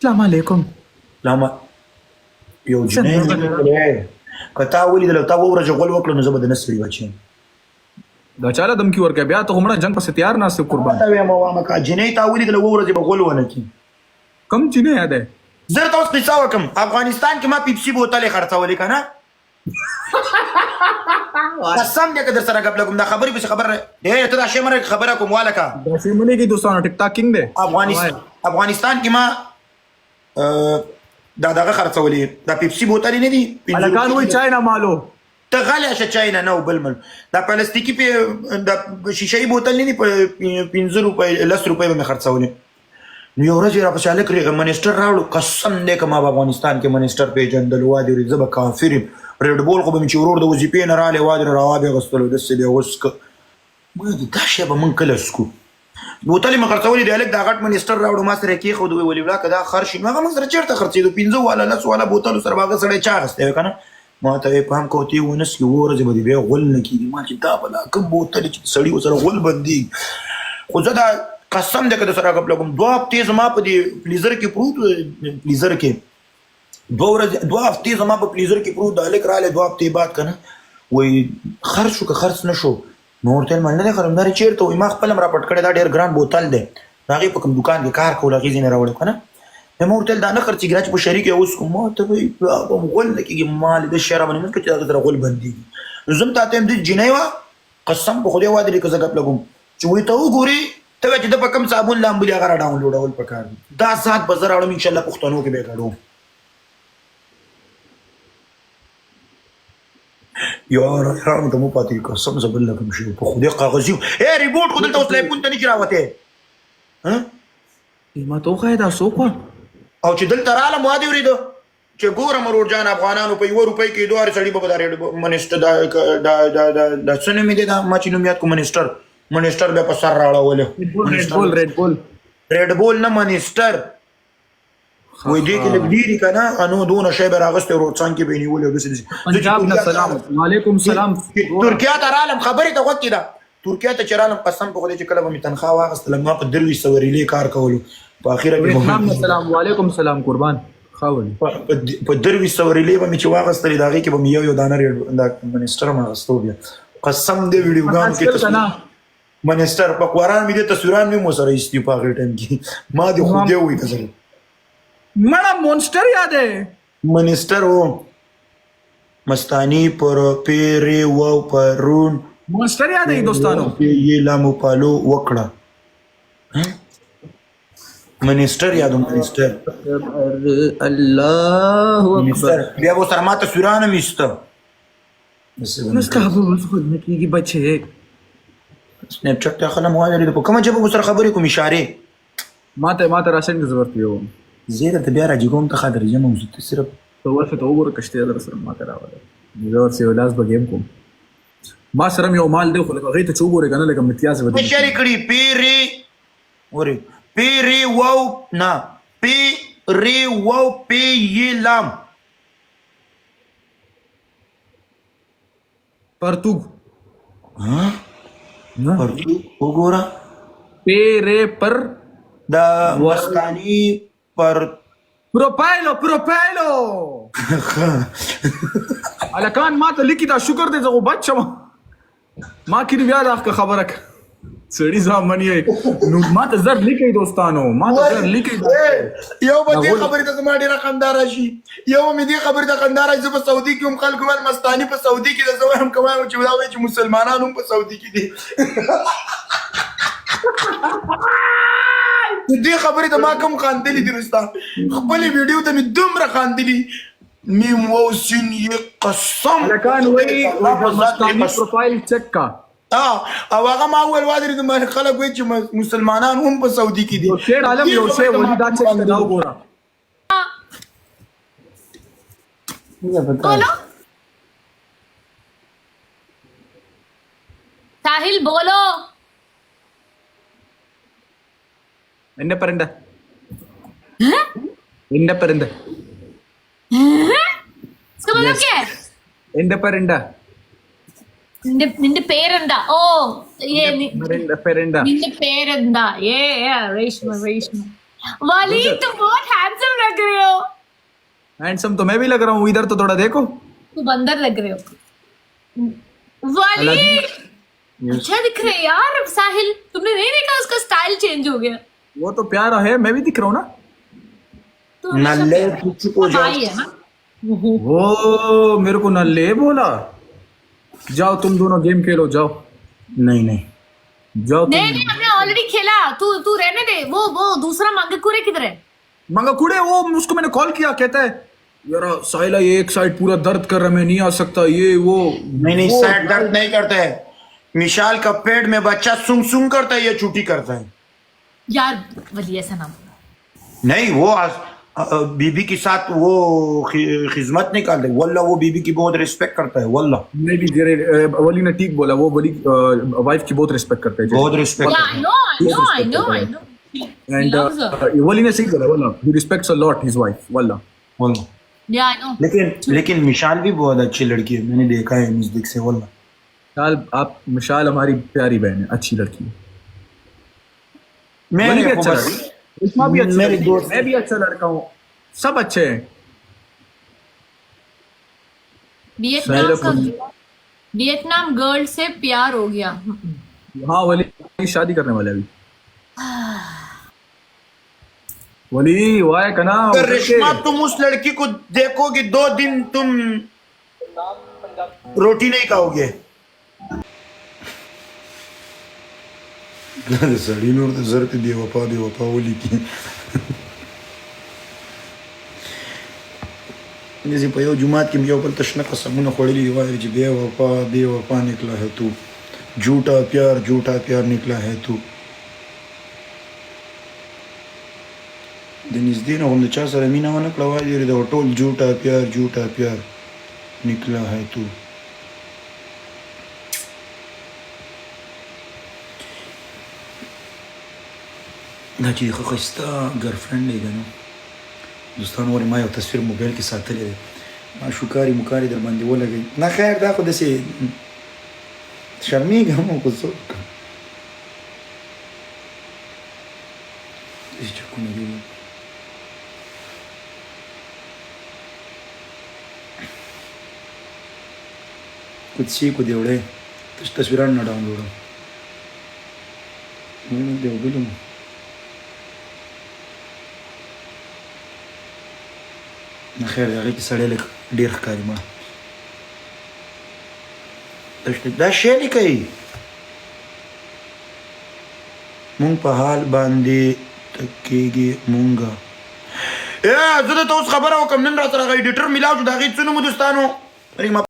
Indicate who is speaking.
Speaker 1: السلام علیکم.
Speaker 2: لما یو جنې کتا ولې د تا وره جغول وکړو نو زه به د نسري بچم
Speaker 1: دا چاله دمکی ورکه بیا ته همړه جنگ پس تیار ناست قربان.
Speaker 2: دا وایم وامه کا جنې تا ولې د وره به غول ونه کی
Speaker 1: کم چینه یاد ہے
Speaker 2: زه تاسو قصه وکم افغانستان کې ما پیپسي بوتل خرڅولې کنه قسم دې کدر سره غبل کوم دا خبرې به خبر ډېر ته دا شی مره خبره کوم والا کا
Speaker 1: دا سیمونه کې دوستانو ټیک ټاک کینګ دی
Speaker 2: افغانستان کې ما دا دغه خرڅولې دا پیپسي بوتل نه دي
Speaker 1: الکان وای چاینا مالو
Speaker 2: ته غلی شه چاینا نو بلمل دا پلاستیکي په د شیشې بوتل نه دي په 15 روپۍ 10 روپۍ به خرڅولې نو یو ورځ را په شاله کې منیسټر راوړو قسم دې کما په افغانستان کې منیسټر پیجندل وادي زب کافر ریډ بول خو به چې ورور د وظیفې نه رااله وادي راوابه غستلو د سبي وسک مې دا شی به من کله سکو بوتل ما خرڅولې د الک دا غټ منیسټر راوړو ما سره کې خو دوی ولې ولا کدا خرش ما موږ سره چیرته خرڅېدو 15 والا 10 والا بوتل سره باغ سره چا غسته کنه ما ته په هم کوتي ونس کې ورځ به دی غول نه کیږي ما چې دا بلا کوم بوتل چې سړی وسره غول بندي خو زه دا قسم دې کده سره غبل کوم دوه هفته ما په دې پلیزر کې پروت پلیزر کې دوه هفته ما په پلیزر کې پروت د الک رااله دوه هفته بعد کنه وای خرڅ شو که خرڅ نشو نور تل مننه خرمدار چیرته وای ما خپل را پټ کړی دا ډیر ګران بوتل دی هغه په کوم دکان کې کار کول هغه زینه راوړ کنه نو تل دا نه خرڅ ګراچ په شریک اوس کوم ته وای په غول کې مال د شراب نه مکه چې دا غول بندي زم ته تم دې جنیوا قسم په خدای وادي کې زګپ لګم چې وای ته وګوري ته چې د پکم صابون لامبلي هغه ډاونلوډول پکار دا سات بازار اړم ان شاء الله پښتنو کې به غړو یار حرام ته مو پاتې قسم زبل لكم شي په خوده کاغذي اے ریپورت خو دلته اوس لایپون ته نه چراوته ها
Speaker 1: ما تو خایدا سو کو
Speaker 2: او چې دلته رااله مو دی ورید چې ګوره مرور جان افغانانو په 1 روپۍ کې دوه سړي په دار منیسټر دا څنګه مې دا ما چې نوم یاد کو منیسټر به په سر راړول ریډ بول نه منیسټر وای دې کې لګډيري کنه انو دونه شی به راغسته ورڅان کې به نیول او دسه
Speaker 1: پنجاب نه سلام وعلیکم سلام
Speaker 2: ترکیه ته عالم خبره ته وکړه دا ترکیه ته چرالم قسم په خدای چې کله به تنخواه واغستل ما په 200 ریلې کار کولو په اخیره کې
Speaker 1: وعلیکم سلام وعلیکم سلام قربان خاول
Speaker 2: په 200 ریلې به چې واغستل دا غي کې به یو دانه دا منیسټر ما غستو بیا قسم دې ویډیو ګام کې منیسټر په قران مې د تصویران مې مو سره ایستي په هغه ټیم کې ما دې خو دې وې ته
Speaker 1: مړه مونسټر یاد ہے
Speaker 2: منیسټر و مستانی پر پیری و پرون
Speaker 1: مونسټر یاد ہے دوستانو
Speaker 2: یہ لامو پالو وکړه منیسټر یادو منیسټر
Speaker 1: الله اکبر
Speaker 2: بیا و سره ما تصویرانه میسته
Speaker 1: مستحب خود نکیږي بچي
Speaker 2: سنیپ چټ ته خلم وایي په کومه جبه سره خبرې کوم اشاره
Speaker 1: ماته راشن کی ضرورت یو
Speaker 2: زیره ته بیا راځي کوم ته خاطر جمع مزت صرف
Speaker 1: تو ورته ته وګوره کشته در سره ماته راوړل زور سه ولاس به گیم کوم ما سره یو مال دی خو هغه ته چوغوره کنه لکه امتیاز ودی
Speaker 2: شری کړي پیری وو نا پیری وو پی یلام
Speaker 1: پرتوګ
Speaker 2: ها پرتوګ وګوره
Speaker 1: پیری پر
Speaker 2: دا وستانی پر
Speaker 1: پروفایلو الکان ما ته لیکي دا شکر دې زغو بچم ما کې بیا دا خبره سړی ځامنې نو ما ته زر لیکي دوستانو ما ته زر لیکي
Speaker 2: یو به دې خبرې ته ما ډیره خندار شي یو مې دې خبرې ته خندار شي په سعودي کې هم خلکو ول مستانی په سعودي کې د زوی هم کوي چې دا وایي چې مسلمانانو هم په سعودي کې دي دې خبرې ته ما کوم خاندلې دي رستا خپل ویډیو ته مې دومره خاندلې میم وسین یې قسم
Speaker 1: الکان وای مستانی پروفایل چیک کا
Speaker 2: او هغه ما اول وادي د مال خلک وای چې مسلمانان هم په سعودي کې دي
Speaker 1: یو شیر عالم یو شی ولې دا چیک دا وګوره
Speaker 3: बोलो साहिल बोलो
Speaker 1: എന്റെ പറണ്ട എന്റെ പറണ്ട
Speaker 3: इसका मतलब क्या है
Speaker 1: എന്റെ പറണ്ട
Speaker 3: നിന്റെ പേരെന്താ ഓ
Speaker 1: പെരണ്ട
Speaker 3: നിന്റെ പേരെന്താ ഏ രേഷ്മ രേഷ്മ വലി तुम बहुत हैंडसम लग रहे हो.
Speaker 1: हैंडसम तो मैं भी लग रहा हूँ, इधर तो थोड़ा देखो.
Speaker 3: तू बंदर लग रहे हो. वली अच्छा दिख रहे यार. साहिल तुमने नहीं देखा उसका स्टाइल चेंज हो गया.
Speaker 1: वो तो प्यारा है, मैं भी दिख रहा हूँ ना.
Speaker 3: तो हमेशा
Speaker 2: नल्ले
Speaker 3: प्यारा है.
Speaker 2: तू चुप हो जा
Speaker 3: भाई है ना.
Speaker 1: वो मेरे को नल्ले बोला. जाओ तुम दोनों गेम खेलो, जाओ.
Speaker 2: नहीं नहीं
Speaker 1: जाओ तुम.
Speaker 3: नहीं नहीं हमने ऑलरेडी खेला. तू रहने दे. वो दूसरा मंगकुरे किधर है.
Speaker 1: मंगाकुड़े, वो उसको मैंने कॉल किया, कहता है यार साहिला ये एक साइड पूरा दर्द कर रहा है, मैं नहीं आ सकता, ये वो.
Speaker 2: नहीं
Speaker 1: वो-
Speaker 2: साइड दर्द नहीं करता है. मिशाल का पेट में बच्चा सुंग सुंग करता है, ये छुट्टी करता है.
Speaker 3: यार वली ऐसा ना.
Speaker 2: नहीं वो बीबी के साथ वो खिदमत नहीं करते. वल्ला वो बीबी की बहुत रिस्पेक्ट करता है. वल्ला
Speaker 1: नहीं भी वली ने ठीक बोला, वो वली वाइफ की बहुत रिस्पेक्ट करते हैं.
Speaker 2: बहुत respect
Speaker 3: Yeah, I know. He
Speaker 1: and
Speaker 3: loves her.
Speaker 1: वली ने सही बोला, वल्ला he respects a lot his wife. वल्ला
Speaker 2: वल्ला.
Speaker 3: Yeah, I know.
Speaker 2: लेकिन मिशाल भी बहुत अच्छी लड़की है, मैंने देखा है नजदीक से. वल्ला
Speaker 1: मिशाल हमारी प्यारी बहन है, अच्छी लड़की है. वली भी
Speaker 2: मैंने
Speaker 1: अच्छा
Speaker 2: बस
Speaker 1: लड़का, इस्मा भी अच्छा
Speaker 2: मेरे
Speaker 1: लड़का,
Speaker 2: दोस्त
Speaker 1: मैं भी अच्छा लड़का हूँ, सब अच्छे हैं.
Speaker 3: वियतनाम गर्ल से प्यार हो गया.
Speaker 1: हाँ वली शादी करने वाले अभी. वली वाह कना.
Speaker 2: अगर रेशमा तुम उस लड़की को देखोगे 2 दिन तुम रोटी नहीं खाओगे. सड़ी नूर जरत बेवफा ओली की जैसे पयो जुमात के मियाँ पर तशना कसमून खोड़ी वायर जी बेवफा निकला है तू. झूठा प्यार निकला है तू. दिन इस दिन हम चा सर मीना वन कलवा दे टोल झूठा प्यार निकला है तू. دا چې خسته ګرفرند دی نو دوستان ورې ما یو تصویر موبایل کې ساتلی دی. ما شوکاري مکاري در باندې ولګي. نه خیر دا خو داسې شرمېږم خو څوک داسې چکونه دي. कुछ को देवड़े तस्वीर ना डाउनलोड देव भी लूँ. نه خیر هغه کې سړی لږ ډېر ښکاري. ما دا شی نه کوي. مونږ په حال باندې تکېږي مونږه. زه درته اوس خبره وکړم. نن را سره هغه ایډیټر میلاو شو، د هغې څو نوم دوستانو